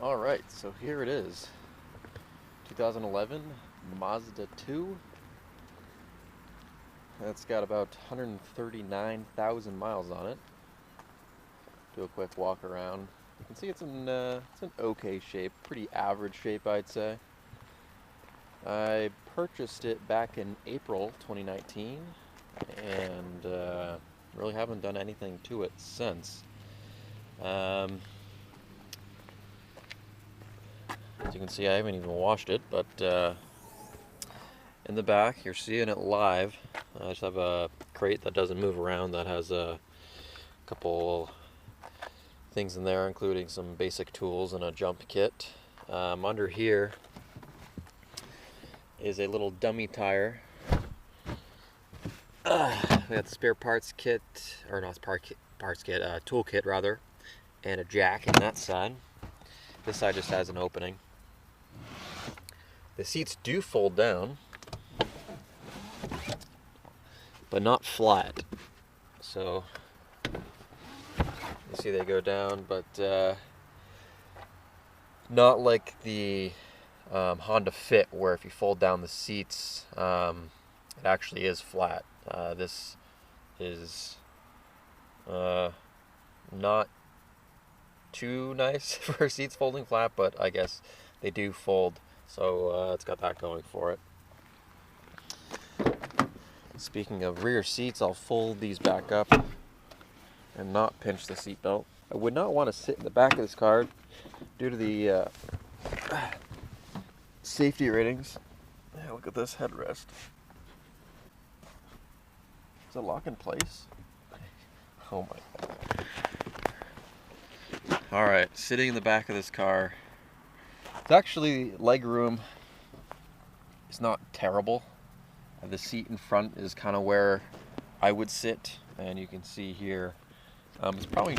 Alright, so here it is. 2011 Mazda 2. That's got about 139,000 miles on it. Do a quick walk around. You can see it's an okay shape, pretty average shape I'd say. I purchased it back in April 2019 and really haven't done anything to it since. Um, as you can see, I haven't even washed it, but in the back, you're seeing it live. I just have a crate that doesn't move around that has a couple things in there, including some basic tools and a jump kit. Under here is a little dummy tire. We got the spare parts kit, or not parts kit, tool kit rather, and a jack in that side. This side just has an opening. The seats do fold down, but not flat. So you see they go down, but not like the Honda Fit, where if you fold down the seats, it actually is flat. This is not too nice for seats folding flat, but I guess they do fold, so it's got that going for it. Speaking of rear seats, I'll fold these back up and not pinch the seat belt. I would not want to sit in the back of this car due to the safety ratings. Yeah, look at this headrest. Is it lock in place? Oh my god. Alright, sitting in the back of this car. It's actually, leg room is not terrible. The seat in front is kind of where I would sit, and you can see here, it's probably,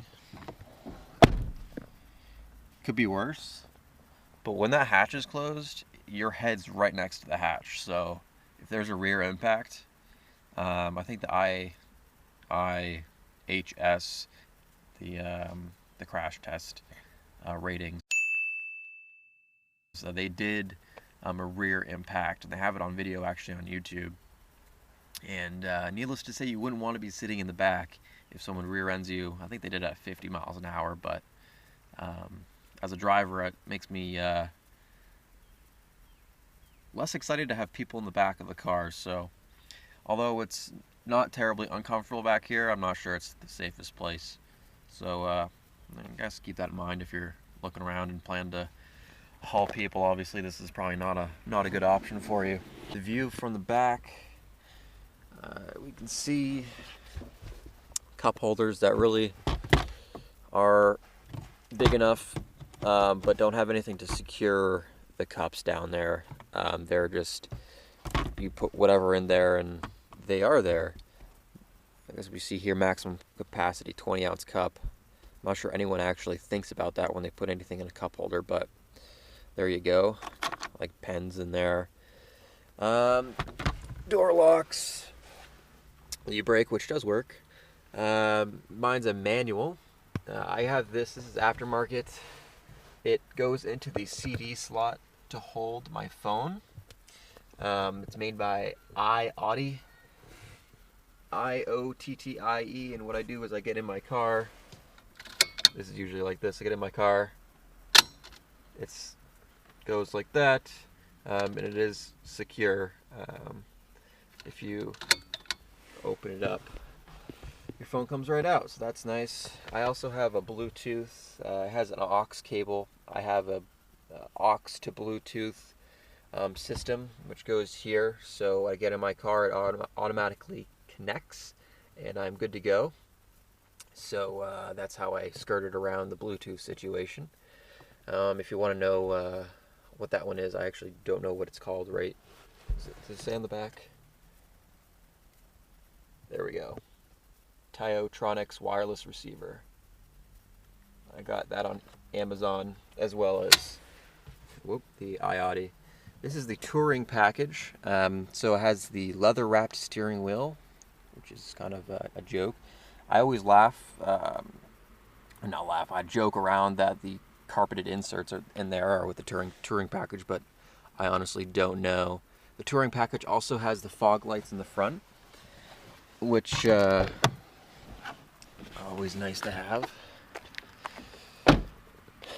could be worse, but when that hatch is closed, your head's right next to the hatch, so if there's a rear impact, I think the IHS, the crash test ratings, so they did a rear impact, and they have it on video actually on YouTube. And needless to say, you wouldn't want to be sitting in the back if someone rear ends you. I think they did it at 50 miles an hour, but as a driver, it makes me less excited to have people in the back of the car. So although it's not terribly uncomfortable back here, I'm not sure it's the safest place. So I guess keep that in mind if you're looking around and plan to haul people. Obviously this is probably not a good option for you. The view from the back, we can see cup holders that really are big enough, but don't have anything to secure the cups down there. They're just, you put whatever in there and they are there. As we see here, maximum capacity 20-ounce cup. I'm not sure anyone actually thinks about that when they put anything in a cup holder, but there you go. Like pens in there. Door locks. E-brake, which does work. Mine's a manual. I have this is aftermarket. It goes into the CD slot to hold my phone. It's made by iOttie, IOTTIE, and what I do is I get in my car. This is usually like this. I get in my car. It goes like that, and it is secure. If you open it up, your phone comes right out, so that's nice. I also have a Bluetooth. It has an aux cable. I have a aux to Bluetooth system, which goes here. So I get in my car, it automatically connects, and I'm good to go. So that's how I skirted around the Bluetooth situation. If you want to know what that one is, I actually don't know what it's called. Right? Does it say on the back? There we go. Tyotronics wireless receiver. I got that on Amazon, as well as the iOttie. This is the touring package. So it has the leather wrapped steering wheel, which is kind of a joke. I always laugh, not laugh, I joke around that the carpeted inserts in there are with the touring package, but I honestly don't know. The touring package also has the fog lights in the front, which always nice to have.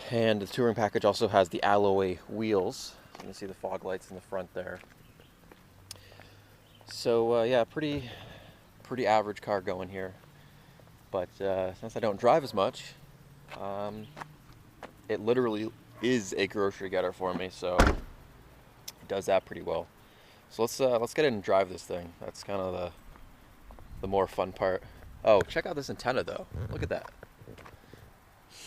And the touring package also has the alloy wheels. You can see the fog lights in the front there. So yeah, pretty average car going here. But since I don't drive as much, it literally is a grocery getter for me, so it does that pretty well. So let's get in and drive this thing. That's kind of the more fun part. Oh, check out this antenna though. Look at that.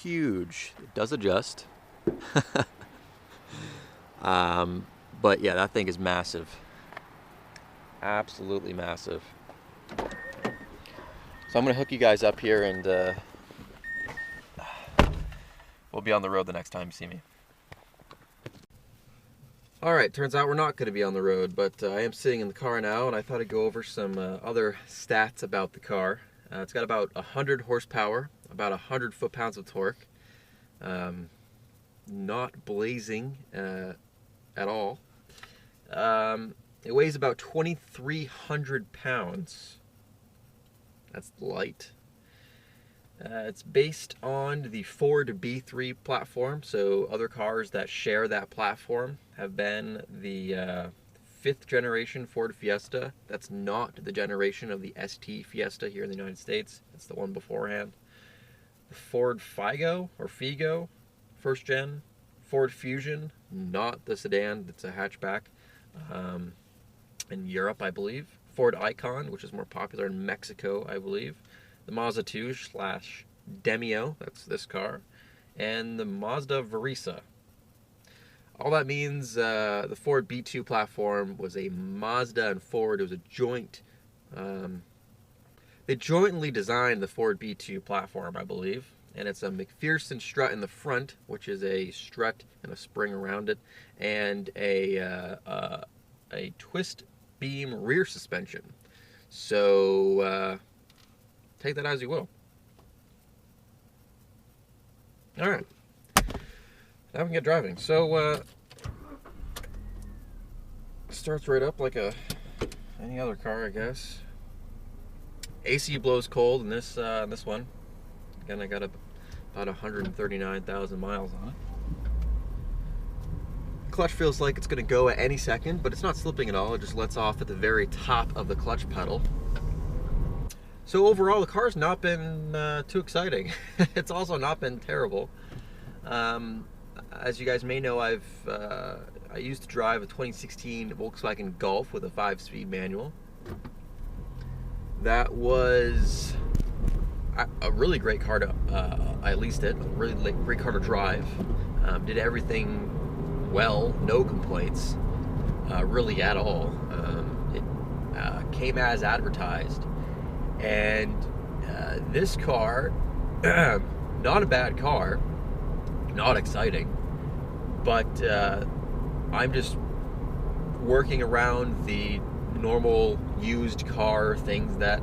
Huge. It does adjust. But yeah, that thing is massive. Absolutely massive. So I'm gonna hook you guys up here, and we'll be on the road the next time you see me. Alright, turns out we're not going to be on the road, but I am sitting in the car now, and I thought I'd go over some other stats about the car. It's got about 100 horsepower, about 100 foot-pounds of torque. Not blazing at all. It weighs about 2,300 pounds. That's light. It's based on the Ford B3 platform, so other cars that share that platform have been the 5th generation Ford Fiesta. That's not the generation of the ST Fiesta here in the United States. It's the one beforehand. The Ford Figo, or Figo, 1st gen. Ford Fusion, not the sedan, it's a hatchback. In Europe, I believe. Ford Icon, which is more popular in Mexico, I believe. The Mazda 2/Demio, that's this car, and the Mazda Verisa. All that means the Ford B2 platform was a Mazda and Ford. It was a joint. They jointly designed the Ford B2 platform, I believe, and it's a McPherson strut in the front, which is a strut and a spring around it, and a twist beam rear suspension. So take that as you will. All right, now we can get driving. So starts right up like any other car, I guess. AC blows cold in this one. Again, I got about 139,000 miles on it. Clutch feels like it's going to go at any second, but it's not slipping at all. It just lets off at the very top of the clutch pedal. So overall, the car's not been too exciting. It's also not been terrible. As you guys may know, I used to drive a 2016 Volkswagen Golf with a 5-speed manual. That was a really great car to, I leased it, a really great car to drive. Did everything well, no complaints, really at all. It came as advertised. And this car, not a bad car, not exciting, but I'm just working around the normal used car things that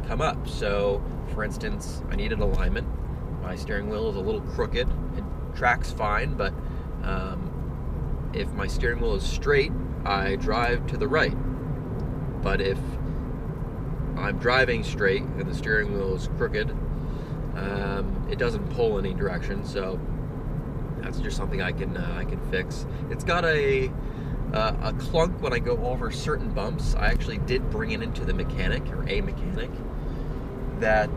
come up. So, for instance, I needed alignment. My steering wheel is a little crooked. It tracks fine, but if my steering wheel is straight, I drive to the right. But if I'm driving straight and the steering wheel is crooked, it doesn't pull any direction. So that's just something I can fix. It's got a clunk when I go over certain bumps. I actually did bring it into the mechanic, or a mechanic, that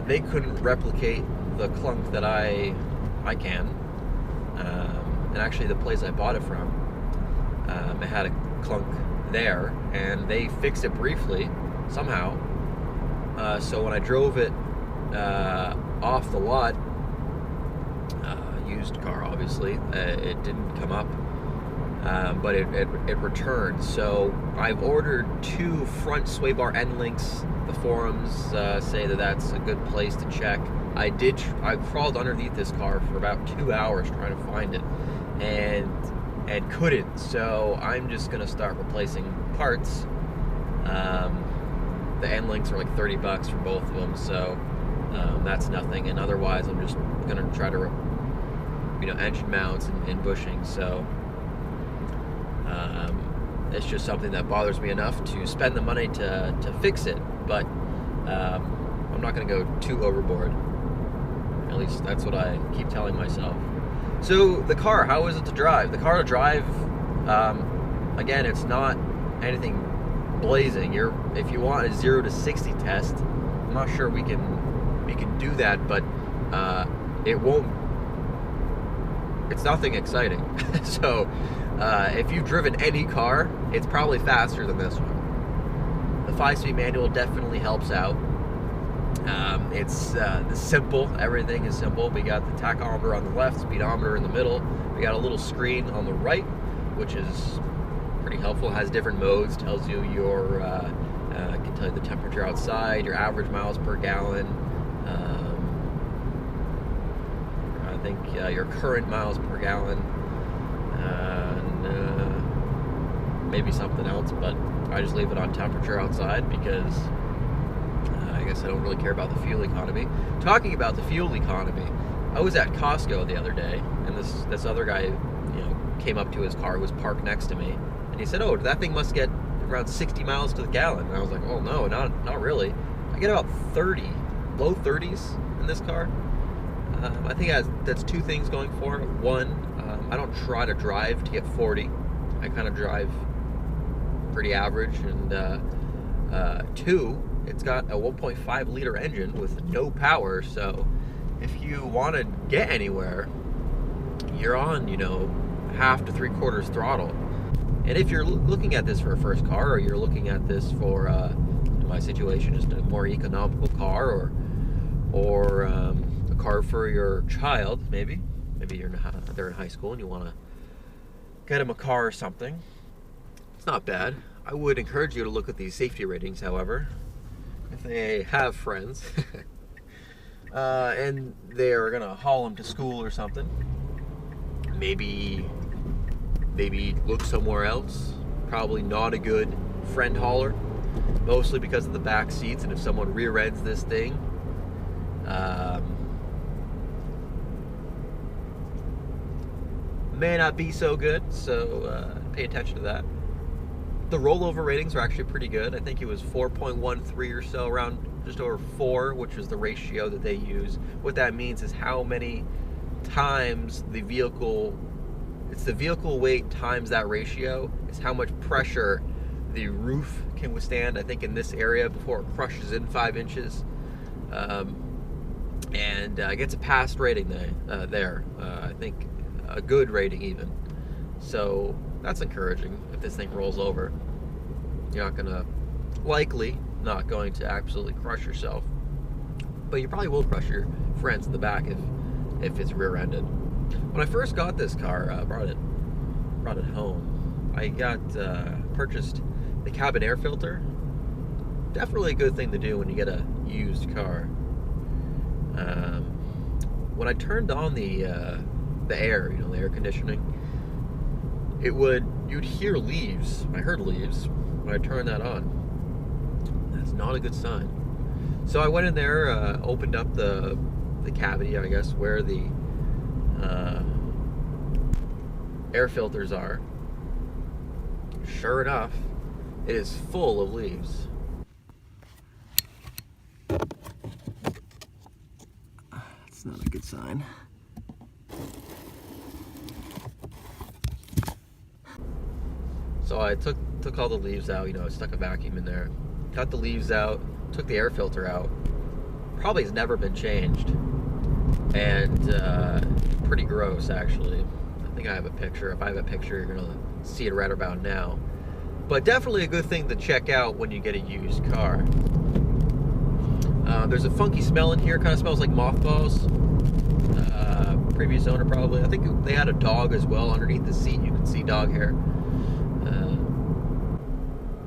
they couldn't replicate the clunk that I can. And actually, the place I bought it from, it had a clunk there, and they fixed it briefly somehow. So when I drove it off the lot, used car obviously, it didn't come up, but it returned. So I've ordered 2 front sway bar end links. The forums say that that's a good place to check. I crawled underneath this car for about 2 hours trying to find it, and couldn't. So I'm just gonna start replacing parts. The end links are like $30 for both of them, so that's nothing. And otherwise, I'm just gonna try to engine mounts and bushings. So it's just something that bothers me enough to spend the money to fix it. But I'm not going to go too overboard. At least that's what I keep telling myself. So the car, how is it to drive? The car to drive, again, it's not anything blazing. If you want a 0 to 60 test, I'm not sure we can do that, but it won't. It's nothing exciting. So if you've driven any car, it's probably faster than this one. The 5-speed manual definitely helps out. It's simple. Everything is simple. We got the tachometer on the left, speedometer in the middle. We got a little screen on the right, which is pretty helpful. It has different modes. Tells you your can tell you the temperature outside, your average miles per gallon. I think your current miles per gallon, and maybe something else. But I just leave it on temperature outside because I guess I don't really care about the fuel economy. Talking about the fuel economy, I was at Costco the other day, and this other guy, came up to his car, was parked next to me, and he said, "Oh, that thing must get around 60 miles to the gallon." And I was like, "Oh no, not really. I get about 30, low 30s in this car." I think that's two things going for it. One, I don't try to drive to get 40. I kind of drive pretty average, and two, it's got a 1.5 liter engine with no power, so if you want to get anywhere, you're on, half to 3/4 throttle. And if you're looking at this for a first car, or you're looking at this for, in my situation, just a more economical car, or a car for your child, maybe they're in high school and you want to get them a car or something, it's not bad. I would encourage you to look at these safety ratings, however, if they have friends and they're gonna haul them to school or something. Maybe look somewhere else. Probably not a good friend hauler, mostly because of the back seats, and if someone rear ends this thing, may not be so good, so pay attention to that. The rollover ratings are actually pretty good. I think it was 4.13 or so, around just over 4, which is the ratio that they use. What that means is how many times the vehicle weight times that ratio is how much pressure the roof can withstand, I think, in this area before it crushes in 5 inches. And gets a passed rating there. I think a good rating even. So that's encouraging. If this thing rolls over, you're likely not going to absolutely crush yourself, but you probably will crush your friends in the back if it's rear-ended. When I first got this car, brought it home, I purchased the cabin air filter. Definitely a good thing to do when you get a used car. When I turned on the air, the air conditioning, you'd hear leaves. I heard leaves when I turned that on. That's not a good sign. So I went in there, opened up the cavity, I guess, where the air filters are. Sure enough, it is full of leaves. That's not a good sign. So I took all the leaves out, stuck a vacuum in there, got the leaves out, took the air filter out. Probably has never been changed, and pretty gross, actually. I think I have a picture. If I have a picture, you're gonna see it right about now. But definitely a good thing to check out when you get a used car. There's a funky smell in here. Kind of smells like mothballs. Previous owner probably. I think they had a dog as well underneath the seat. You can see dog hair.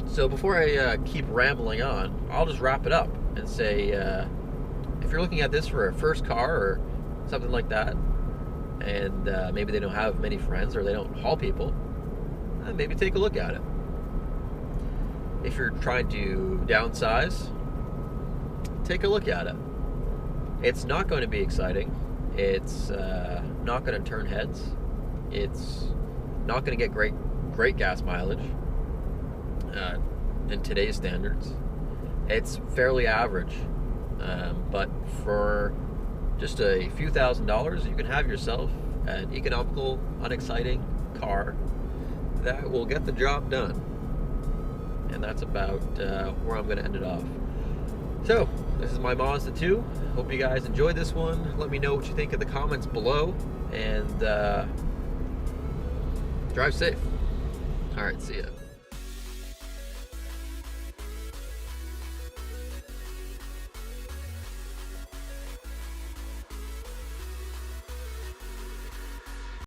So before I keep rambling on, I'll just wrap it up and say, if you're looking at this for a first car or something like that, and maybe they don't have many friends or they don't haul people, maybe take a look at it. If you're trying to downsize, take a look at it. It's not going to be exciting. It's not not going to turn heads. It's not going to get great gas mileage in today's standards. It's fairly average, but for just a few $1,000s, you can have yourself an economical, unexciting car that will get the job done. And that's about where I'm going to end it off. So, this is my Mazda 2. Hope you guys enjoyed this one. Let me know what you think in the comments below, and drive safe. Alright, see ya.